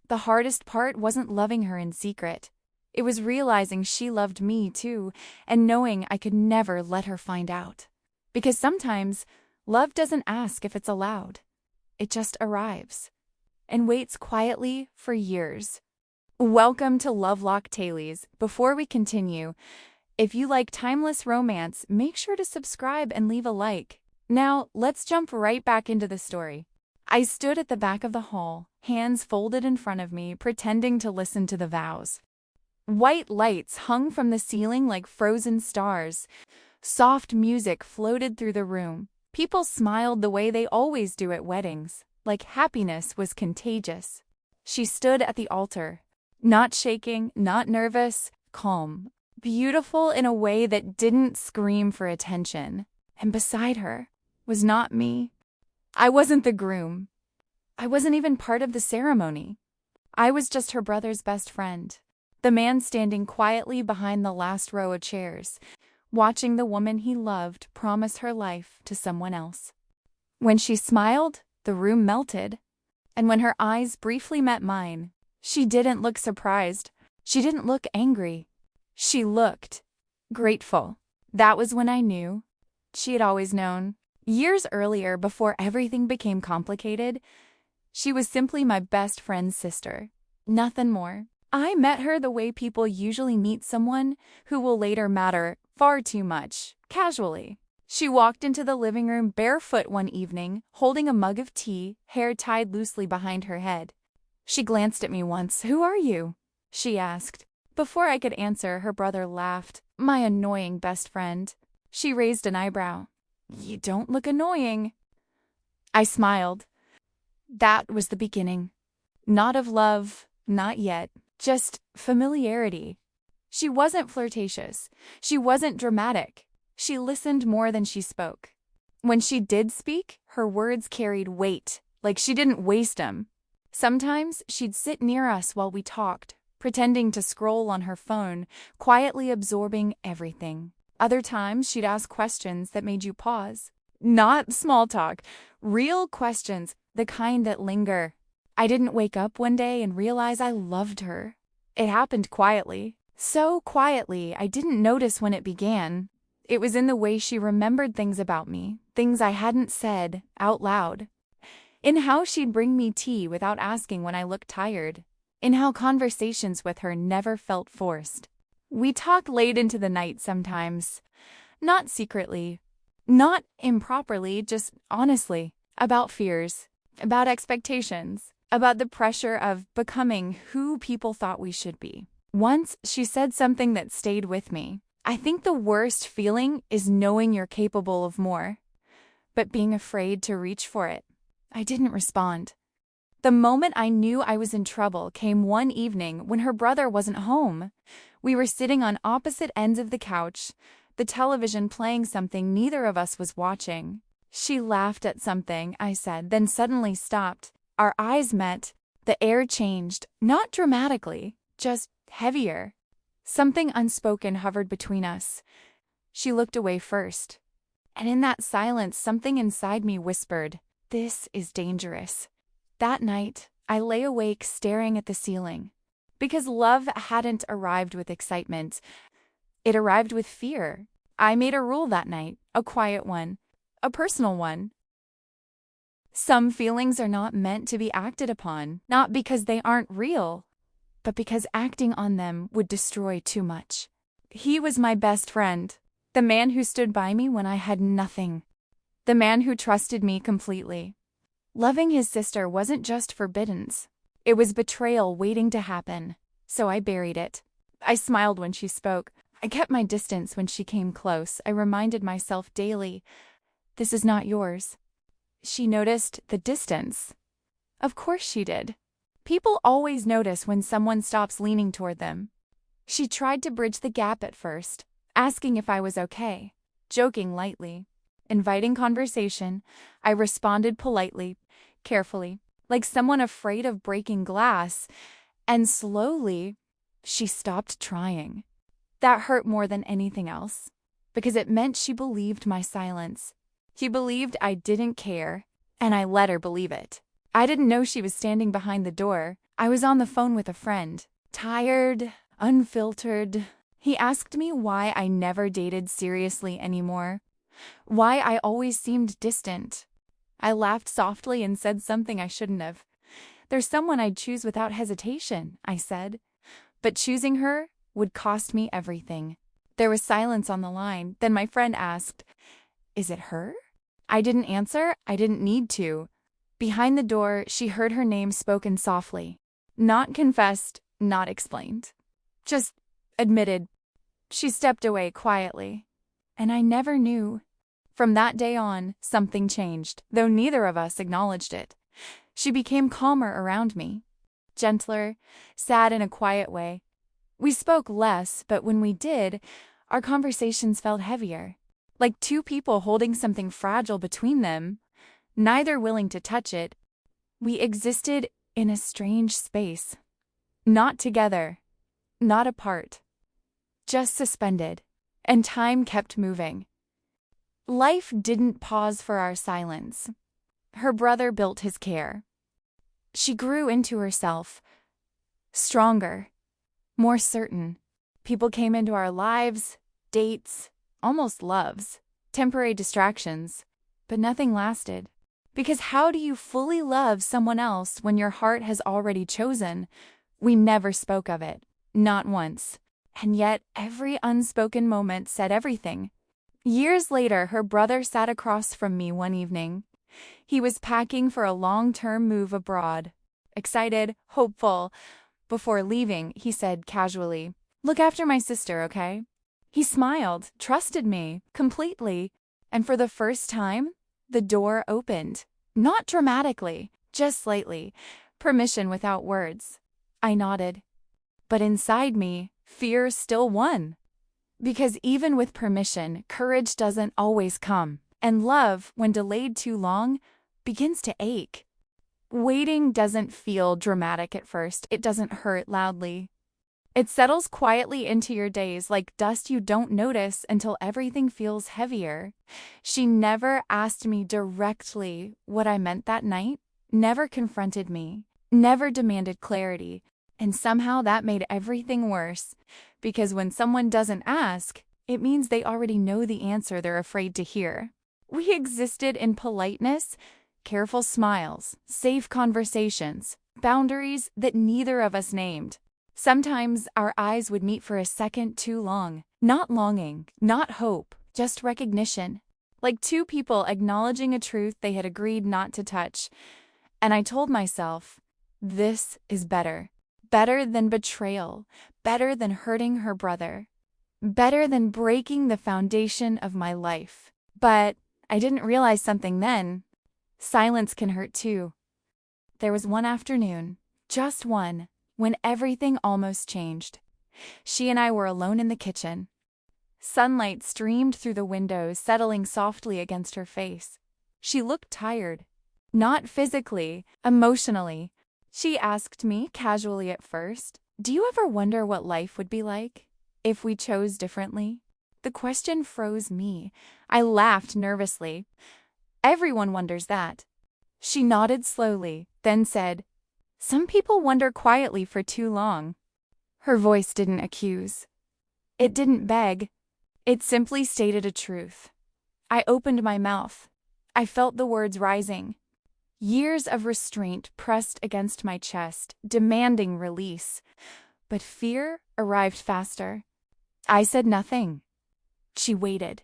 The hardest part wasn't loving her in secret. It was realizing she loved me too, and knowing I could never let her find out. Because sometimes, love doesn't ask if it's allowed. It just arrives and waits quietly for years. Welcome to Lovelock Tales. Before we continue, if you like timeless romance, make sure to subscribe and leave a like. Now, let's jump right back into the story. I stood at the back of the hall, hands folded in front of me, pretending to listen to the vows. White lights hung from the ceiling like frozen stars. Soft music floated through the room. People smiled the way they always do at weddings, like happiness was contagious. She stood at the altar, not shaking, not nervous, calm, beautiful in a way that didn't scream for attention. And beside her was not me. I wasn't the groom. I wasn't even part of the ceremony. I was just her brother's best friend, the man standing quietly behind the last row of chairs, watching the woman he loved promise her life to someone else. When she smiled, the room melted. And when her eyes briefly met mine, she didn't look surprised. She didn't look angry. She looked grateful. That was when I knew. She had always known. Years earlier, before everything became complicated, she was simply my best friend's sister. Nothing more. I met her the way people usually meet someone who will later matter far too much, casually. She walked into the living room barefoot one evening, holding a mug of tea, hair tied loosely behind her head. She glanced at me once. "Who are you?" she asked. Before I could answer, her brother laughed. My annoying best friend. She raised an eyebrow. "You don't look annoying." I smiled. That was the beginning. Not of love, not yet, just familiarity. She wasn't flirtatious. She wasn't dramatic. She listened more than she spoke. When she did speak, her words carried weight, like she didn't waste them. Sometimes she'd sit near us while we talked, pretending to scroll on her phone, quietly absorbing everything. Other times, she'd ask questions that made you pause. Not small talk, real questions, the kind that linger. I didn't wake up one day and realize I loved her. It happened quietly. So quietly, I didn't notice when it began. It was in the way she remembered things about me, things I hadn't said out loud. In how she'd bring me tea without asking when I looked tired. In how conversations with her never felt forced. We talked late into the night sometimes. Not secretly. Not improperly, just honestly. About fears. About expectations. About the pressure of becoming who people thought we should be. Once, she said something that stayed with me. "I think the worst feeling is knowing you're capable of more, but being afraid to reach for it." I didn't respond. The moment I knew I was in trouble came one evening when her brother wasn't home. We were sitting on opposite ends of the couch, the television playing something neither of us was watching. She laughed at something I said, then suddenly stopped. Our eyes met. The air changed, not dramatically, just heavier. Something unspoken hovered between us. She looked away first. And in that silence, something inside me whispered, "This is dangerous." That night, I lay awake staring at the ceiling. Because love hadn't arrived with excitement. It arrived with fear. I made a rule that night, a quiet one, a personal one. Some feelings are not meant to be acted upon, not because they aren't real, but because acting on them would destroy too much. He was my best friend, the man who stood by me when I had nothing, the man who trusted me completely. Loving his sister wasn't just forbiddens. It was betrayal waiting to happen, so I buried it. I smiled when she spoke. I kept my distance when she came close. I reminded myself daily, "This is not yours." She noticed the distance. Of course she did. People always notice when someone stops leaning toward them. She tried to bridge the gap at first, asking if I was okay, joking lightly. Inviting conversation, I responded politely, carefully, like someone afraid of breaking glass, and slowly, she stopped trying. That hurt more than anything else, because it meant she believed my silence. She believed I didn't care, and I let her believe it. I didn't know she was standing behind the door. I was on the phone with a friend, tired, unfiltered. He asked me why I never dated seriously anymore, why I always seemed distant. I laughed softly and said something I shouldn't have. "There's someone I'd choose without hesitation," I said. "But choosing her would cost me everything." There was silence on the line. Then my friend asked, "Is it her?" I didn't answer. I didn't need to. Behind the door, she heard her name spoken softly. Not confessed, not explained. Just admitted. She stepped away quietly. And I never knew. From that day on, something changed, though neither of us acknowledged it. She became calmer around me, gentler, sad in a quiet way. We spoke less, but when we did, our conversations felt heavier, like two people holding something fragile between them, neither willing to touch it. We existed in a strange space, not together, not apart, just suspended, and time kept moving. Life didn't pause for our silence. Her brother built his care. She grew into herself, stronger, more certain. People came into our lives, dates, almost loves, temporary distractions, but nothing lasted. Because how do you fully love someone else when your heart has already chosen? We never spoke of it, not once. And yet every unspoken moment said everything. Years later, her brother sat across from me one evening. He was packing for a long-term move abroad. Excited, hopeful. Before leaving, he said casually, "Look after my sister, okay?" He smiled, trusted me, completely. And for the first time, the door opened. Not dramatically, just slightly. Permission without words. I nodded. But inside me, fear still won. Because even with permission, courage doesn't always come. And love, when delayed too long, begins to ache. Waiting doesn't feel dramatic at first. It doesn't hurt loudly. It settles quietly into your days like dust you don't notice until everything feels heavier. She never asked me directly what I meant that night, never confronted me, never demanded clarity. And somehow that made everything worse. Because when someone doesn't ask, it means they already know the answer they're afraid to hear. We existed in politeness, careful smiles, safe conversations, boundaries that neither of us named. Sometimes our eyes would meet for a second too long. Not longing, not hope, just recognition. Like two people acknowledging a truth they had agreed not to touch. And I told myself, this is better. Better than betrayal. Better than hurting her brother. Better than breaking the foundation of my life. But I didn't realize something then. Silence can hurt too. There was one afternoon, just one, when everything almost changed. She and I were alone in the kitchen. Sunlight streamed through the windows, settling softly against her face. She looked tired. Not physically, emotionally. She asked me casually at first, "Do you ever wonder what life would be like if we chose differently?" The question froze me. I laughed nervously. Everyone wonders that. She nodded slowly, then said, "Some people wonder quietly for too long." Her voice didn't accuse. It didn't beg. It simply stated a truth. I opened my mouth. I felt the words rising. Years of restraint pressed against my chest, demanding release. But fear arrived faster. I said nothing. She waited,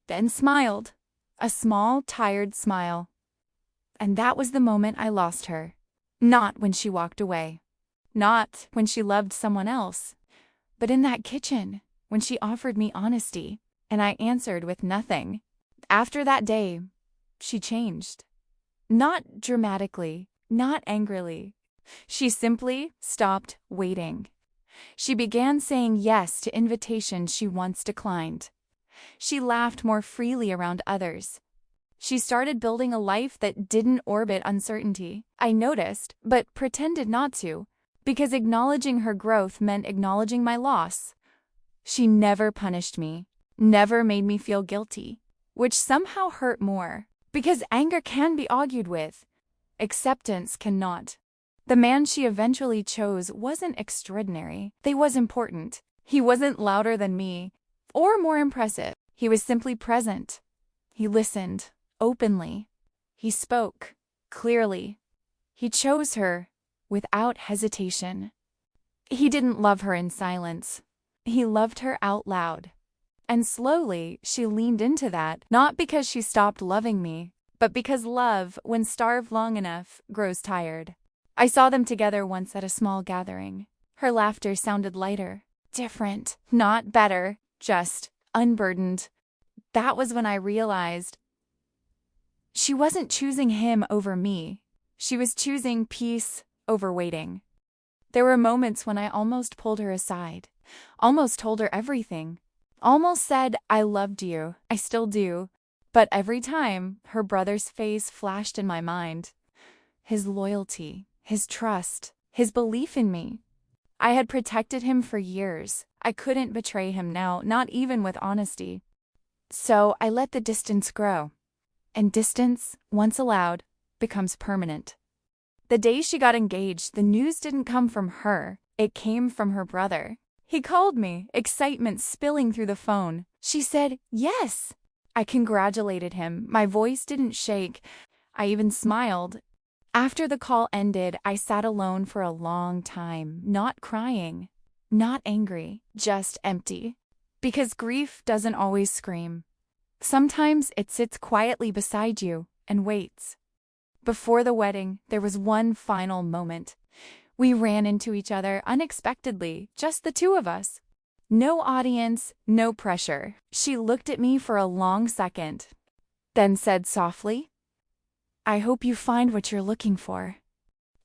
then smiled, a small, tired smile. And that was the moment I lost her. Not when she walked away. Not when she loved someone else. But in that kitchen, when she offered me honesty, and I answered with nothing. After that day, she changed. Not dramatically, not angrily. She simply stopped waiting. She began saying yes to invitations she once declined. She laughed more freely around others. She started building a life that didn't orbit uncertainty. I noticed, but pretended not to, because acknowledging her growth meant acknowledging my loss. She never punished me, never made me feel guilty, which somehow hurt more, because anger can be argued with. Acceptance cannot. The man she eventually chose wasn't extraordinary. He was important. He wasn't louder than me, or more impressive. He was simply present. He listened, openly. He spoke, clearly. He chose her, without hesitation. He didn't love her in silence. He loved her out loud. And slowly, she leaned into that, not because she stopped loving me, but because love, when starved long enough, grows tired. I saw them together once at a small gathering. Her laughter sounded lighter, different, not better, just unburdened. That was when I realized she wasn't choosing him over me. She was choosing peace over waiting. There were moments when I almost pulled her aside, almost told her everything, almost said, "I loved you, I still do." But every time, her brother's face flashed in my mind. His loyalty, his trust, his belief in me. I had protected him for years. I couldn't betray him now, not even with honesty. So I let the distance grow. And distance, once allowed, becomes permanent. The day she got engaged, the news didn't come from her. It came from her brother. He called me, excitement spilling through the phone. She said, "Yes." I congratulated him. My voice didn't shake. I even smiled. After the call ended, I sat alone for a long time, not crying, not angry, just empty. Because grief doesn't always scream. Sometimes it sits quietly beside you and waits. Before the wedding, there was one final moment. We ran into each other unexpectedly, just the two of us. No audience, no pressure. She looked at me for a long second, then said softly, "I hope you find what you're looking for."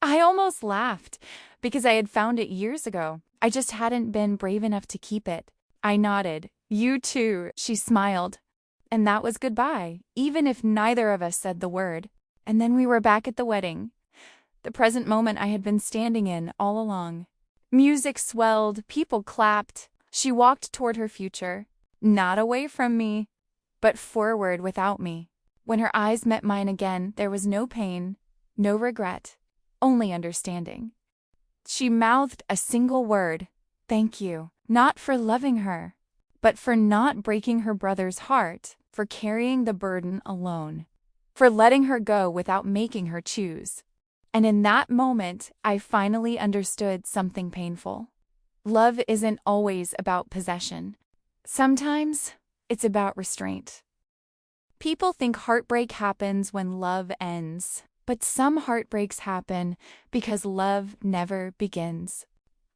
I almost laughed, because I had found it years ago. I just hadn't been brave enough to keep it. I nodded. "You too," she smiled. And that was goodbye, even if neither of us said the word. And then we were back at the wedding. The present moment I had been standing in all along. Music swelled, people clapped. She walked toward her future, not away from me, but forward without me. When her eyes met mine again, there was no pain, no regret, only understanding. She mouthed a single word, "Thank you," not for loving her, but for not breaking her brother's heart, for carrying the burden alone, for letting her go without making her choose. And in that moment, I finally understood something painful. Love isn't always about possession. Sometimes it's about restraint. People think heartbreak happens when love ends, but some heartbreaks happen because love never begins.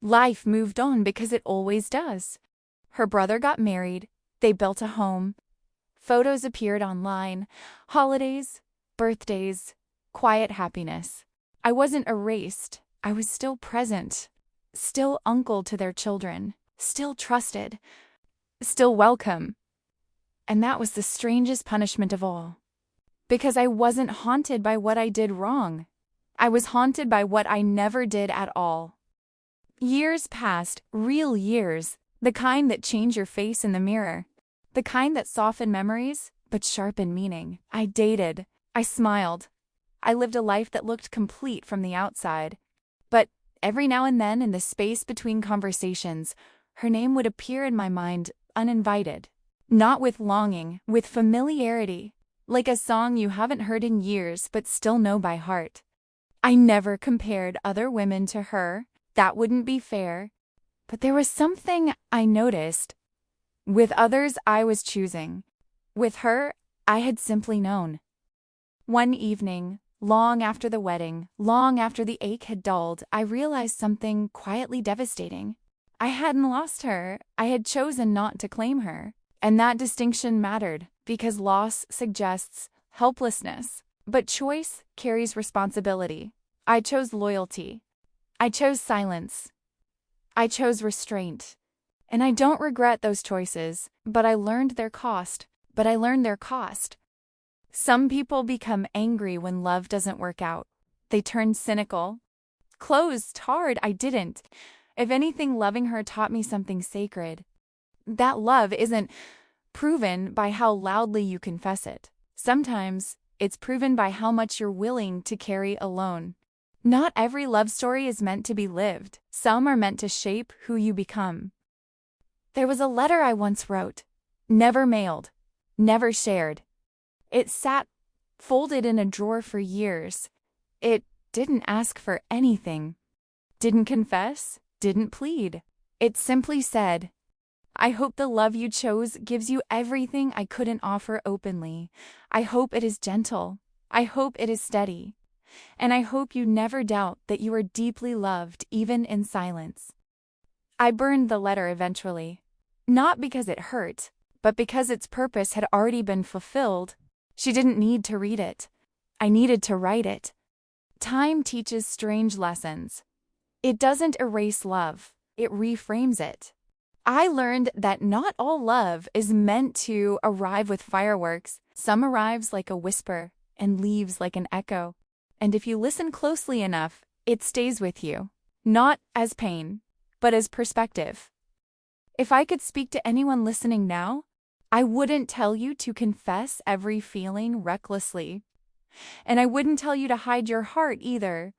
Life moved on because it always does. Her brother got married, they built a home, photos appeared online, holidays, birthdays, quiet happiness. I wasn't erased, I was still present. Still uncle to their children, still trusted, still welcome. And that was the strangest punishment of all. Because I wasn't haunted by what I did wrong. I was haunted by what I never did at all. Years passed, real years, the kind that change your face in the mirror, the kind that soften memories, but sharpen meaning. I dated, I smiled. I lived a life that looked complete from the outside. But every now and then, in the space between conversations, her name would appear in my mind uninvited. Not with longing, with familiarity, like a song you haven't heard in years but still know by heart. I never compared other women to her. That wouldn't be fair. But there was something I noticed. With others, I was choosing. With her, I had simply known. One evening, long after the wedding, long after the ache had dulled, I realized something quietly devastating. I hadn't lost her. I had chosen not to claim her. And that distinction mattered, because loss suggests helplessness. But choice carries responsibility. I chose loyalty. I chose silence. I chose restraint. And I don't regret those choices, but I learned their cost. Some people become angry when love doesn't work out. They turn cynical. Closed hard, I didn't. If anything, loving her taught me something sacred. That love isn't proven by how loudly you confess it. Sometimes it's proven by how much you're willing to carry alone. Not every love story is meant to be lived. Some are meant to shape who you become. There was a letter I once wrote, never mailed, never shared. It sat folded in a drawer for years. It didn't ask for anything, didn't confess, didn't plead. It simply said, I hope the love you chose gives you everything I couldn't offer openly. I hope it is gentle. I hope it is steady. And I hope you never doubt that you are deeply loved, even in silence. I burned the letter eventually, not because it hurt, but because its purpose had already been fulfilled. She didn't need to read it. I needed to write it. Time teaches strange lessons. It doesn't erase love, it reframes it. I learned that not all love is meant to arrive with fireworks. Some arrives like a whisper and leaves like an echo. And if you listen closely enough, it stays with you, not as pain, but as perspective. If I could speak to anyone listening now, I wouldn't tell you to confess every feeling recklessly. And I wouldn't tell you to hide your heart either.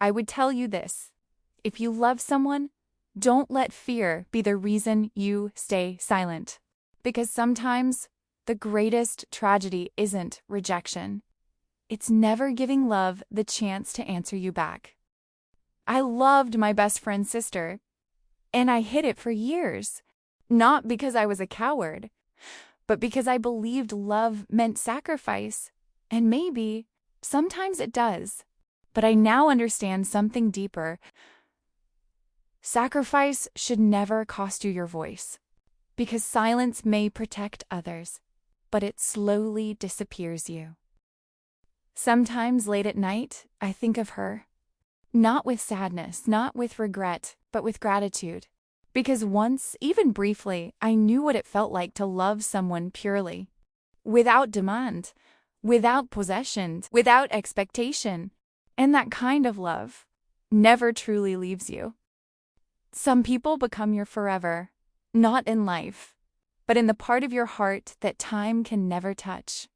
I would tell you this. If you love someone, don't let fear be the reason you stay silent. Because sometimes the greatest tragedy isn't rejection. It's never giving love the chance to answer you back. I loved my best friend's sister, and I hid it for years. Not because I was a coward, but because I believed love meant sacrifice. And maybe, sometimes it does. But I now understand something deeper. Sacrifice should never cost you your voice, because silence may protect others, but it slowly disappears you. Sometimes late at night, I think of her, not with sadness, not with regret, but with gratitude. Because once, even briefly, I knew what it felt like to love someone purely, without demand, without possession, without expectation. And that kind of love never truly leaves you. Some people become your forever, not in life, but in the part of your heart that time can never touch.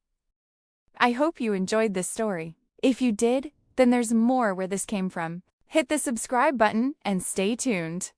I hope you enjoyed this story. If you did, then there's more where this came from. Hit the subscribe button and stay tuned.